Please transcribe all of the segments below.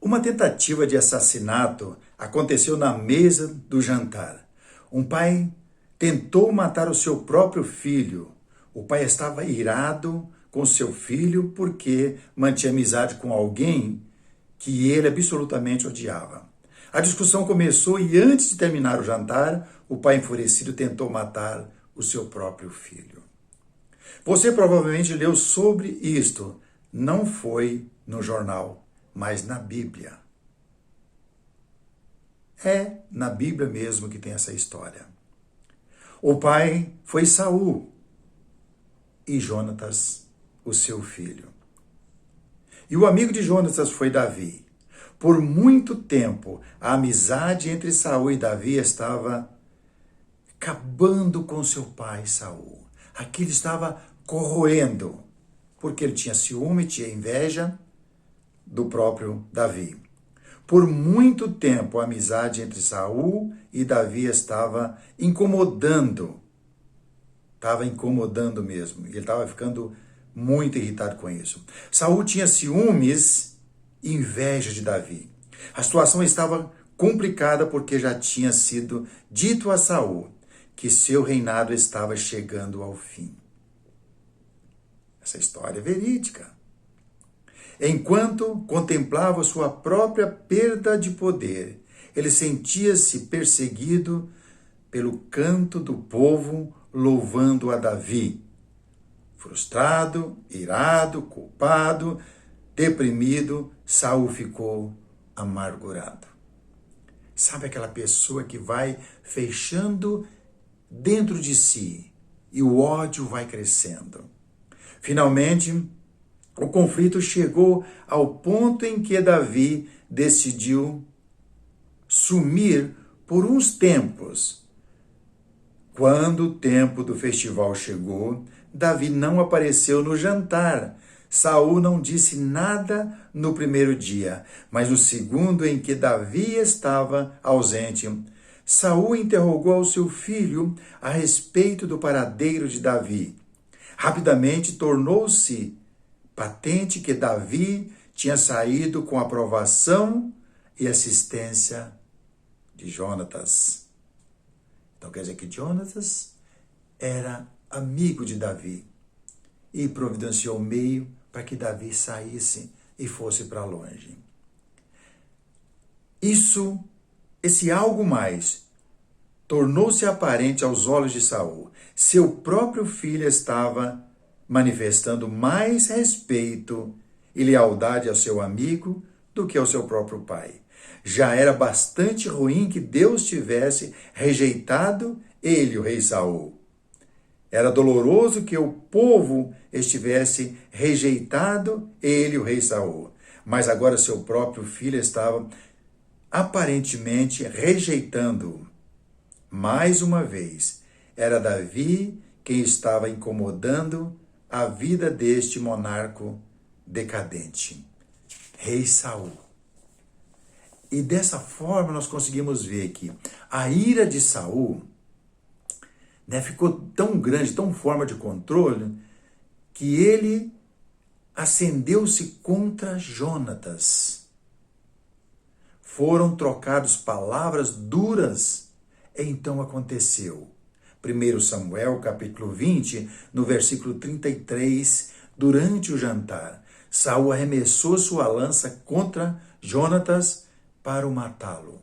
Uma tentativa de assassinato aconteceu na mesa do jantar. Um pai tentou matar o seu próprio filho. O pai estava irado com seu filho porque mantinha amizade com alguém que ele absolutamente odiava. A discussão começou e antes de terminar o jantar, o pai enfurecido tentou matar o seu próprio filho. Você provavelmente leu sobre isto. Não foi no jornal, mas na Bíblia. É na Bíblia mesmo que tem essa história. O pai foi Saul e Jonatas, o seu filho. E o amigo de Jonatas foi Davi. Por muito tempo, a amizade entre Saul e Davi estava acabando com seu pai Saul. Aquilo estava corroendo, porque ele tinha ciúme, tinha inveja do próprio Davi. Por muito tempo, a amizade entre Saul e Davi estava incomodando. Estava incomodando mesmo. E ele estava ficando muito irritado com isso. Saul tinha ciúmes e inveja de Davi. A situação estava complicada porque já tinha sido dito a Saul que seu reinado estava chegando ao fim. Essa história é verídica. Enquanto contemplava sua própria perda de poder, ele sentia-se perseguido pelo canto do povo louvando a Davi. Frustrado, irado, culpado, deprimido, Saul ficou amargurado. Sabe aquela pessoa que vai fechando dentro de si e o ódio vai crescendo? Finalmente, o conflito chegou ao ponto em que Davi decidiu sumir por uns tempos. Quando o tempo do festival chegou, Davi não apareceu no jantar. Saul não disse nada no primeiro dia, mas no segundo em que Davi estava ausente, Saul interrogou ao seu filho a respeito do paradeiro de Davi. Rapidamente tornou-se patente que Davi tinha saído com a aprovação e assistência de Jonatas. Então quer dizer que Jonatas era amigo de Davi e providenciou o meio para que Davi saísse e fosse para longe. Esse algo mais tornou-se aparente aos olhos de Saul. Seu próprio filho estava manifestando mais respeito e lealdade ao seu amigo do que ao seu próprio pai. Já era bastante ruim que Deus tivesse rejeitado ele, o rei Saul. Era doloroso que o povo estivesse rejeitado ele, o rei Saul. Mas agora seu próprio filho estava aparentemente rejeitando-o. Mais uma vez, era Davi quem estava incomodando a vida deste monarca decadente, rei Saul. E dessa forma nós conseguimos ver que a ira de Saul ficou tão grande, tão forma de controle, que ele acendeu-se contra Jonatas. Foram trocadas palavras duras. Então aconteceu. 1 Samuel, capítulo 20, no versículo 33, durante o jantar, Saul arremessou sua lança contra Jonatas para o matá-lo.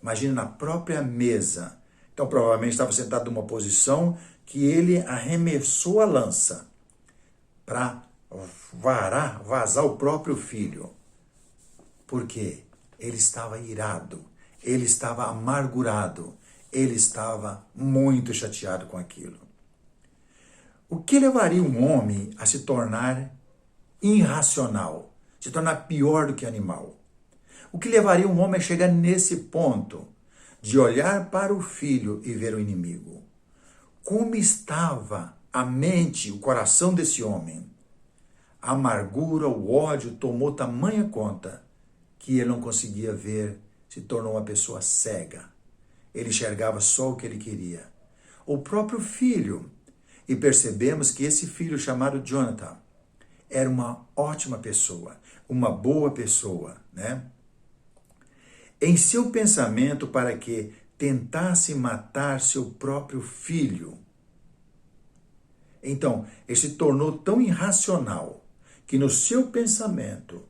Imagina, na própria mesa. Então, provavelmente estava sentado numa posição que ele arremessou a lança para vazar o próprio filho. Por quê? Ele estava irado, ele estava amargurado, ele estava muito chateado com aquilo. O que levaria um homem a se tornar irracional, se tornar pior do que animal? O que levaria um homem a chegar nesse ponto de olhar para o filho e ver o inimigo? Como estava a mente, o coração desse homem? A amargura, o ódio tomou tamanha conta que ele não conseguia ver, se tornou uma pessoa cega. Ele enxergava só o que ele queria. O próprio filho. E percebemos que esse filho chamado Jonathan era uma ótima pessoa, uma boa pessoa, né? Em seu pensamento para que tentasse matar seu próprio filho. Então, ele se tornou tão irracional que no seu pensamento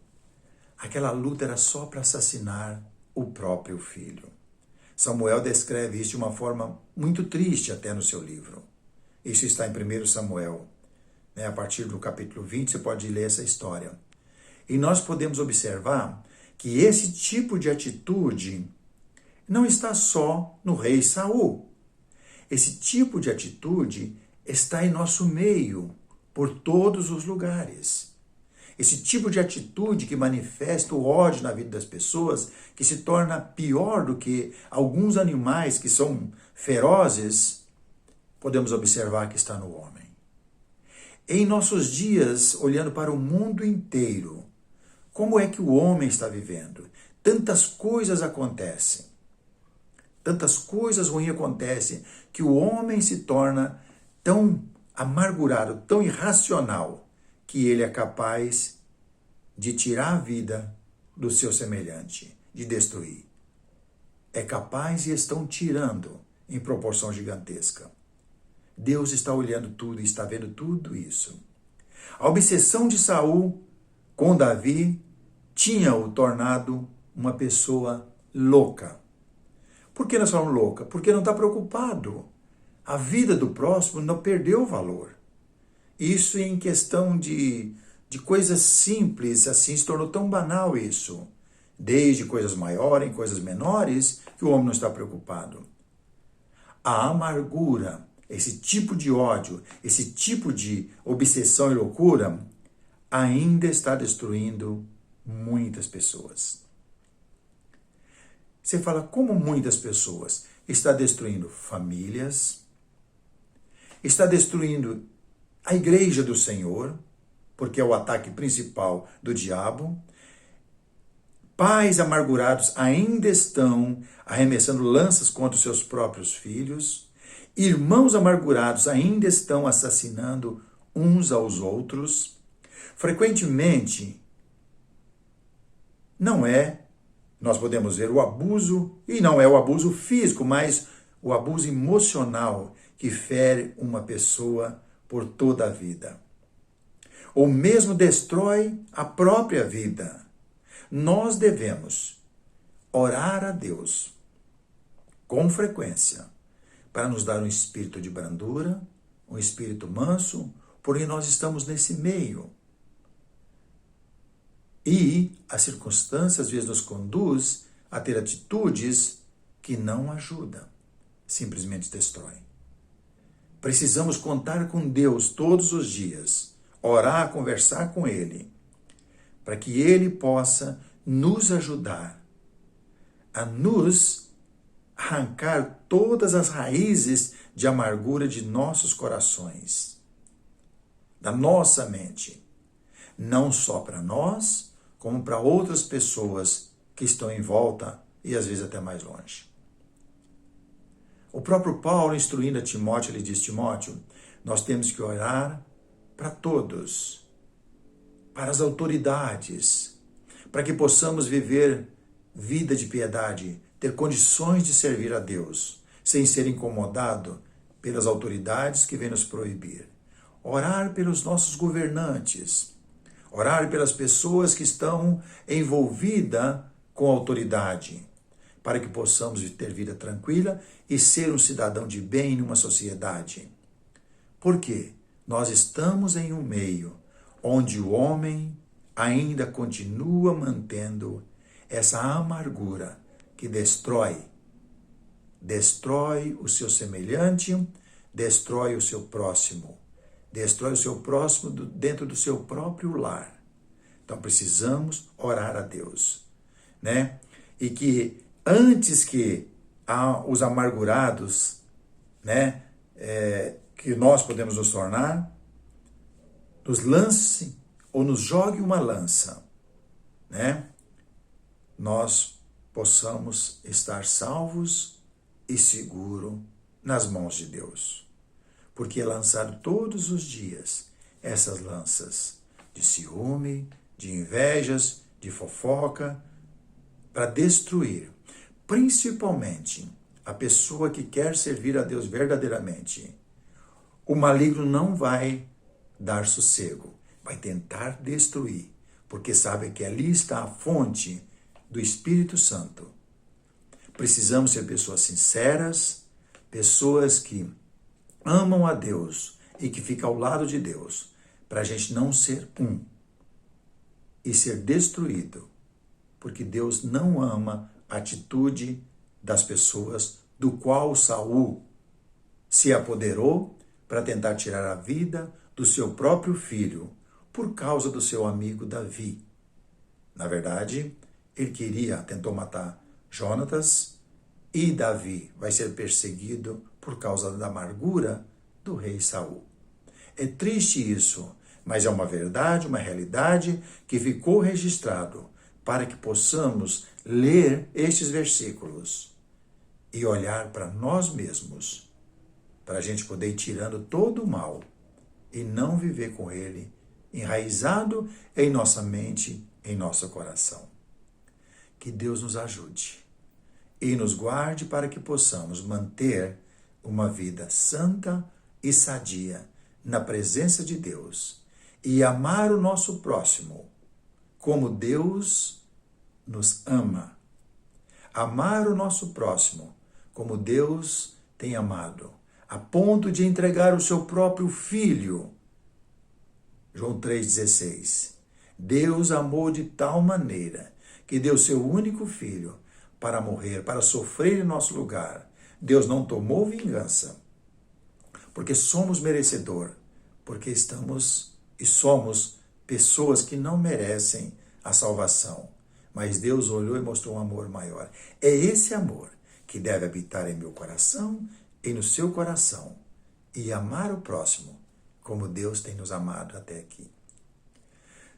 aquela luta era só para assassinar o próprio filho. Samuel descreve isso de uma forma muito triste até no seu livro. Isso está em 1 Samuel. Né? A partir do capítulo 20 você pode ler essa história. E nós podemos observar que esse tipo de atitude não está só no rei Saul. Esse tipo de atitude está em nosso meio, por todos os lugares. Esse tipo de atitude que manifesta o ódio na vida das pessoas, que se torna pior do que alguns animais que são ferozes, podemos observar que está no homem. Em nossos dias, olhando para o mundo inteiro, como é que o homem está vivendo? Tantas coisas acontecem. Tantas coisas ruins acontecem que o homem se torna tão amargurado, tão irracional, que ele é capaz de tirar a vida do seu semelhante, de destruir. É capaz e estão tirando em proporção gigantesca. Deus está olhando tudo e está vendo tudo isso. A obsessão de Saul com Davi tinha-o tornado uma pessoa louca. Por que nós falamos louca? Porque não está preocupado. A vida do próximo não perdeu valor. Isso em questão de coisas simples, assim, se tornou tão banal isso. Desde coisas maiores, coisas menores, que o homem não está preocupado. A amargura, esse tipo de ódio, esse tipo de obsessão e loucura, ainda está destruindo muitas pessoas. Você fala, como muitas pessoas? Está destruindo famílias, está destruindo a igreja do Senhor, porque é o ataque principal do diabo. Pais amargurados ainda estão arremessando lanças contra os seus próprios filhos. Irmãos amargurados ainda estão assassinando uns aos outros. Frequentemente, nós podemos ver o abuso, e não é o abuso físico, mas o abuso emocional que fere uma pessoa por toda a vida. Ou mesmo destrói a própria vida. Nós devemos orar a Deus com frequência para nos dar um espírito de brandura, um espírito manso, porque nós estamos nesse meio. E as circunstâncias às vezes nos conduz a ter atitudes que não ajudam, simplesmente destroem. Precisamos contar com Deus todos os dias, orar, conversar com Ele, para que Ele possa nos ajudar a nos arrancar todas as raízes de amargura de nossos corações, da nossa mente, não só para nós, como para outras pessoas que estão em volta e às vezes até mais longe. O próprio Paulo, instruindo a Timóteo, ele diz, Timóteo, nós temos que orar para todos, para as autoridades, para que possamos viver vida de piedade, ter condições de servir a Deus, sem ser incomodado pelas autoridades que vêm nos proibir. Orar pelos nossos governantes, orar pelas pessoas que estão envolvidas com a autoridade, para que possamos ter vida tranquila e ser um cidadão de bem numa sociedade. Por quê? Nós estamos em um meio onde o homem ainda continua mantendo essa amargura que destrói o seu semelhante, destrói o seu próximo dentro do seu próprio lar. Então precisamos orar a Deus, né? E que antes que os amargurados, né, que nós podemos nos tornar, nos lance ou nos jogue uma lança, né? Nós possamos estar salvos e seguros nas mãos de Deus. Porque é lançado todos os dias essas lanças de ciúme, de invejas, de fofoca, para destruir, principalmente a pessoa que quer servir a Deus verdadeiramente. O maligno não vai dar sossego, vai tentar destruir, porque sabe que ali está a fonte do Espírito Santo. Precisamos ser pessoas sinceras, pessoas que amam a Deus e que ficam ao lado de Deus, para a gente não ser um e ser destruído, porque Deus não ama a atitude das pessoas do qual Saul se apoderou para tentar tirar a vida do seu próprio filho por causa do seu amigo Davi. Na verdade, ele tentou matar Jonatas, e Davi vai ser perseguido por causa da amargura do rei Saul. É triste isso, mas é uma verdade, uma realidade que ficou registrado para que possamos ler estes versículos e olhar para nós mesmos, para a gente poder ir tirando todo o mal e não viver com ele enraizado em nossa mente, em nosso coração. Que Deus nos ajude e nos guarde para que possamos manter uma vida santa e sadia na presença de Deus e amar o nosso próximo como Deus nos ama. Amar o nosso próximo como Deus tem amado, a ponto de entregar o seu próprio filho. João 3,16. Deus amou de tal maneira que deu seu único filho para morrer, para sofrer em nosso lugar. Deus não tomou vingança, porque somos merecedor, porque estamos e somos pessoas que não merecem a salvação. Mas Deus olhou e mostrou um amor maior. É esse amor que deve habitar em meu coração e no seu coração, e amar o próximo como Deus tem nos amado até aqui.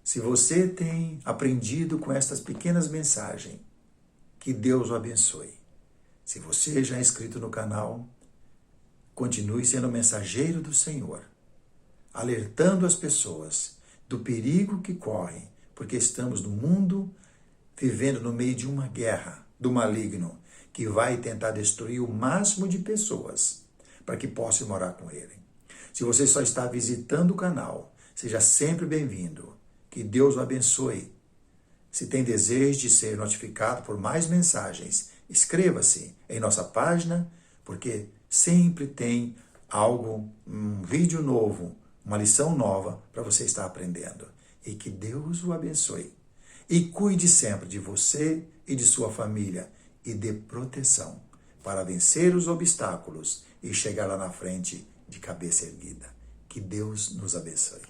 Se você tem aprendido com estas pequenas mensagens, que Deus o abençoe. Se você já é inscrito no canal, continue sendo mensageiro do Senhor, alertando as pessoas do perigo que correm, porque estamos no mundo vivendo no meio de uma guerra do maligno que vai tentar destruir o máximo de pessoas para que possam morar com ele. Se você só está visitando o canal, seja sempre bem-vindo. Que Deus o abençoe. Se tem desejo de ser notificado por mais mensagens, inscreva-se em nossa página, porque sempre tem algo, um vídeo novo, uma lição nova para você estar aprendendo. E que Deus o abençoe. E cuide sempre de você e de sua família e dê proteção para vencer os obstáculos e chegar lá na frente de cabeça erguida. Que Deus nos abençoe.